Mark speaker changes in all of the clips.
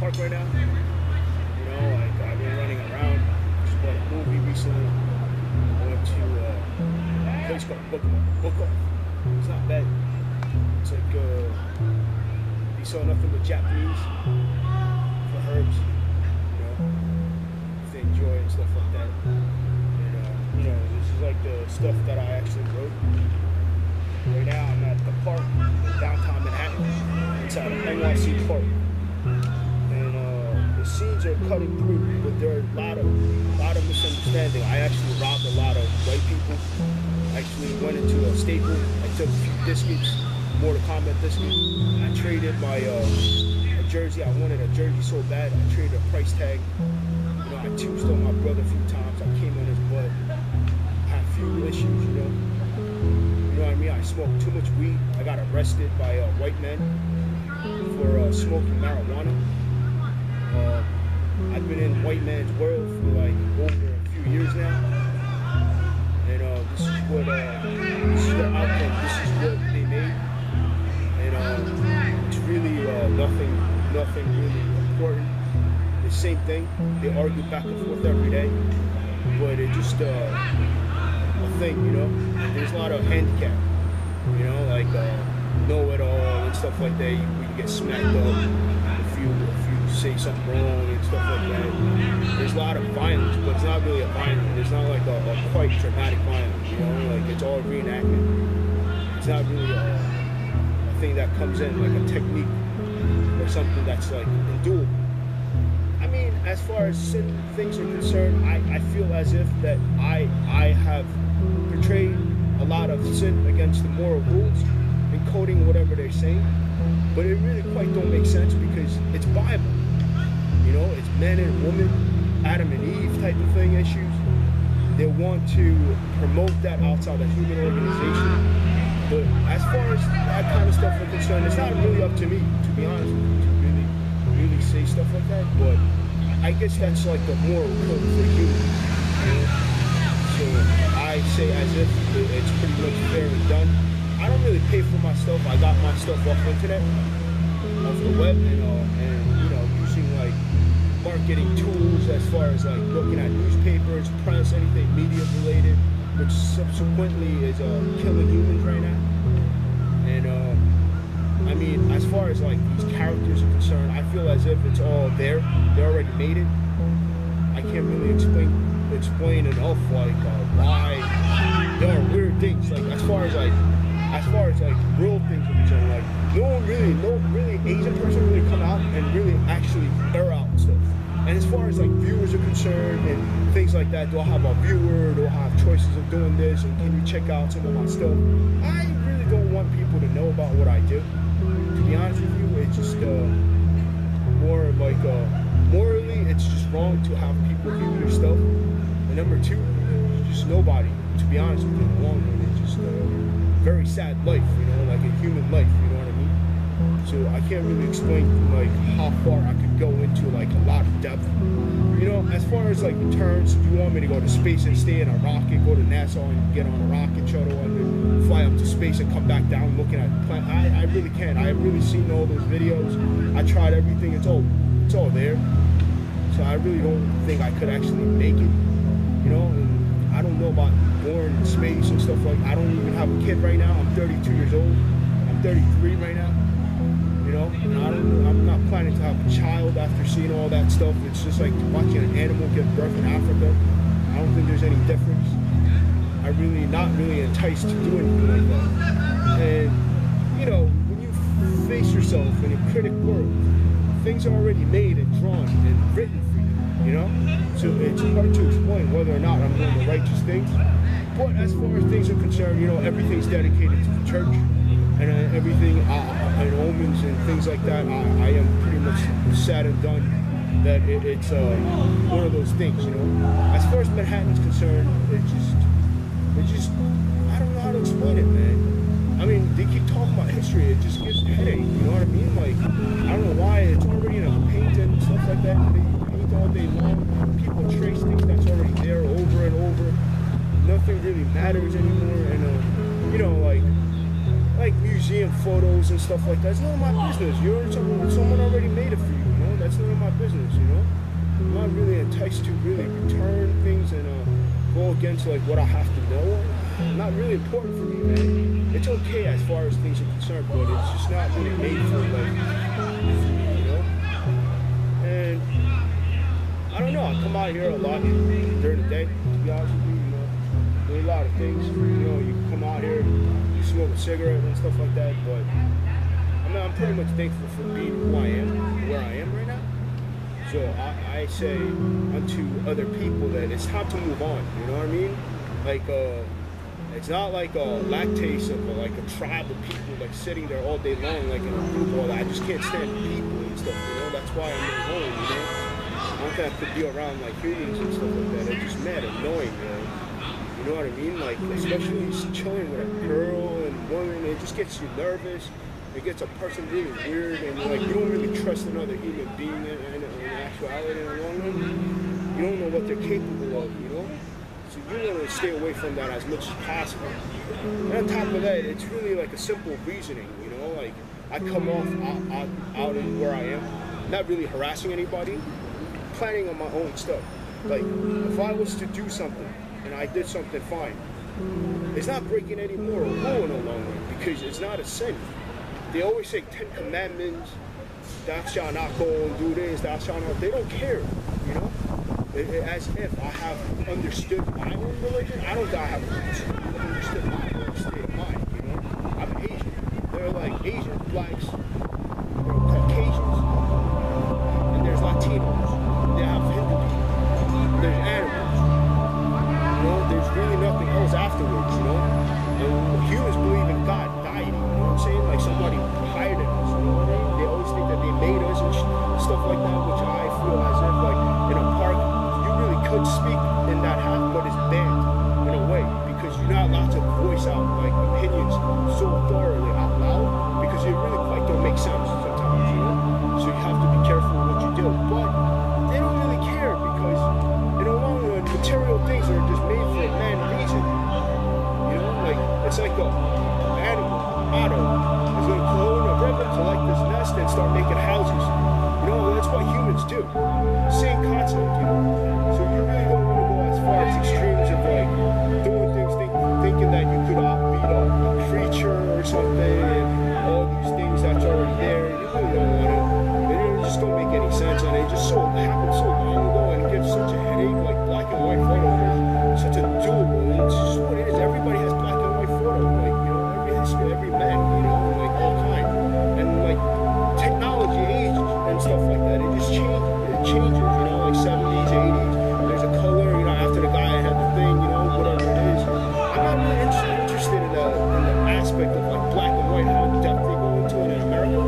Speaker 1: park right now. You know, like I've been running around. Just bought a movie recently. I went to a place called Book Off. It's not bad. It's like you saw nothing but Japanese for herbs. You know, if they enjoy it and stuff like that. And you know, this is like the stuff that I actually wrote. Right now I'm at the park in downtown Manhattan, inside of NYC Park. And the scenes are cutting through, but there are a lot of misunderstanding. I actually robbed a lot of white people. I actually went into a Staples. I took a few biscuits, Mortal Kombat biscuits. I traded my a jersey. I wanted a jersey so bad. I traded a price tag. You know, I tombstone my brother a few times. I came on his butt. I had a few issues, you know. You know what I mean? I smoked too much weed. I got arrested by white men for smoking marijuana. I've been in white man's world for like over a few years now, and this is their outcome. This is what they made, and it's really nothing really important. The same thing. They argue back and forth every day, but it's just a thing, you know. There's a lot of handicap, you know, like know-it-all and stuff like that. You can get smacked up if you say something wrong and stuff like that. There's a lot of violence, but it's not really a violence. It's not like a quite dramatic violence, you know, like it's all reenactment. It's not really a thing that comes in like a technique or something that's like doable. I mean, as far as certain things are concerned, I feel as if that I have portrayed a lot of sin against the moral rules, encoding whatever they're saying, but it really quite don't make sense because it's Bible. You know, it's men and women, Adam and Eve type of thing issues. They want to promote that outside a human organization. But as far as that kind of stuff is concerned, it's not really up to me, to be honest with you, to really say stuff like that. But I guess that's like the moral code for humans. You know? So I say as if it's pretty much fair and done. I don't really pay for my stuff. I got my stuff off the internet, off the web, and you know, using like marketing tools as far as like looking at newspapers, press, anything media related, which subsequently is killing humans right now. And I mean, as far as like these characters are concerned, I feel as if it's all there. They already made it. I can't really explain enough like why there are weird things. Like as far as like real things are concerned, like no really Asian person really come out and really actually air out stuff. And as far as like viewers are concerned and things like that, do I have a viewer? Do I have choices of doing this? And can you check out some of my stuff? I really don't want people to know about what I do. To be honest with you, it's just more like morally, it's just wrong to have people view your stuff. And number two, just nobody. To be honest with you, in the long run, it's just very sad life, you know, like a human life, you know what I mean? So I can't really explain like how far I could go into like a lot of depth. You know, as far as like terms, you want me to go to space and stay in a rocket, go to NASA and get on a rocket shuttle and then fly up to space and come back down looking at the planet. I really can't. I have really seen all those videos. I tried everything. It's all there. So I really don't think I could actually make it. You know, and I don't know about born in space and stuff like that. I don't even have a kid right now. I'm 32 years old. I'm 33 right now. You know, and I'm not planning to have a child after seeing all that stuff. It's just like watching an animal give birth in Africa. I don't think there's any difference. I'm really not really enticed to do anything like that. And, you know, when you face yourself in a critic world, things are already made and drawn and written for you, you know? So it's hard to explain whether or not I'm doing the righteous things. But as far as things are concerned, you know, everything's dedicated to the church. And everything, and omens and things like that, I am pretty much sad and done that it's one of those things, you know. As far as Manhattan's concerned, it just, I don't know how to explain it, man. I mean, they keep talking about history, it just gives a headache, you know what I mean? Like, I don't know why, it's already in a paint and stuff like that, they paint all day long, people trace things that's already there over and over, nothing really matters anymore, and, you know, like museum photos and stuff like that. It's none of my business. Someone already made it for you, you know? that's none of my business, you know? I'm not really enticed to really return things and go against like what I have to know. Not really important for me, man. It's okay as far as things are concerned, but it's just not really made for like, you know? And I don't know, I come out here a lot during the day, to be honest with you, you know? Do a lot of things, you know, you come out here, you smoke a cigarette and stuff like that, but I mean, I'm pretty much thankful for being who I am, where I am right now. So I say unto other people that it's time to move on, you know what I mean? Like, it's not like a lactase of like a tribe of people like sitting there all day long like in a group all that. I just can't stand people and stuff, you know? That's why I'm at home, you know? I don't think I could be around like humans and stuff like that. It's just mad annoying, man. You know what I mean? Like, especially chilling with a girl and woman, it just gets you nervous. It gets a person really weird, and like you don't really trust another human being in actuality in the long run. You don't know what they're capable of, you know? So you want to stay away from that as much as possible. And on top of that, it's really like a simple reasoning, you know? Like, I come off out in where I am, not really harassing anybody, planning on my own stuff. Like, if I was to do something, and I did something fine, it's not breaking any moral rule in the long run, because it's not a sin. They always say 10 commandments, thou shalt not go and do this, thou shalt not. They don't care, you know? As if I have understood my own religion. I don't think I have understood my own state of mind, you know? I'm Asian. There are like Asians, blacks, there are Caucasians, and there's Latinos. They have Hindu people. There's animals. You know, there's really nothing else afterwards, you know? And humans believe in God dying, you know what I'm saying? Like somebody higher than us, you know what I mean? They always think that they made us and stuff like that, which I feel as if like in a park, you really could speak in that half, but it's banned in a way, because you're not allowed to voice out like opinions so thoroughly out loud, because it really quite don't make sense sometimes, you know? So you have to be careful what you do. But they don't really care, because in the long run, material things are just made for a man reason. You know, like it's like a animal, otter, is gonna go in a river to like this nest and start making houses. You know, that's what humans do. Same concept, you know. So you really don't want to go as far as extremes of like doing things, thinking that you could beat a creature or something, and all these things that's already there. You really don't want it. It just don't make any sense, and it just happened so long ago, and it gives such a headache. Like black and white photos, such a doable. It's just what it is. Everybody has black and white photos, like you know, every man, you know, like all kind, and like technology, age, and stuff like that. It just changes, you know, like 70s, 80s. There's a color, you know, after the guy had the thing, you know, whatever it is. I'm not really interested in the aspect of like black and white, how depth they go into it in America.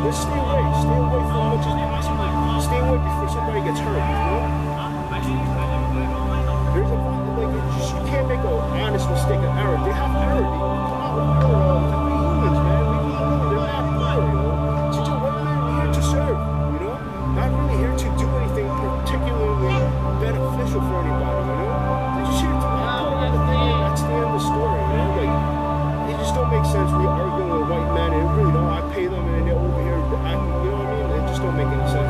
Speaker 1: Just stay away for as much as possible. Stay away before somebody gets hurt, you know? There's a lot, like, you can't make an honest mistake, an error. They have error. They come out with error all the time. We're humans, man. They're not poor, you know? We're here to serve, you know? Not really here to do anything particularly beneficial for anybody, you know? They're just here to help the thing, and that's the end of the story, you know? Like, it just don't make sense. We arguing with white men, and really don't. I pay them, and they're over here acting, you know what I mean? It just don't make any sense.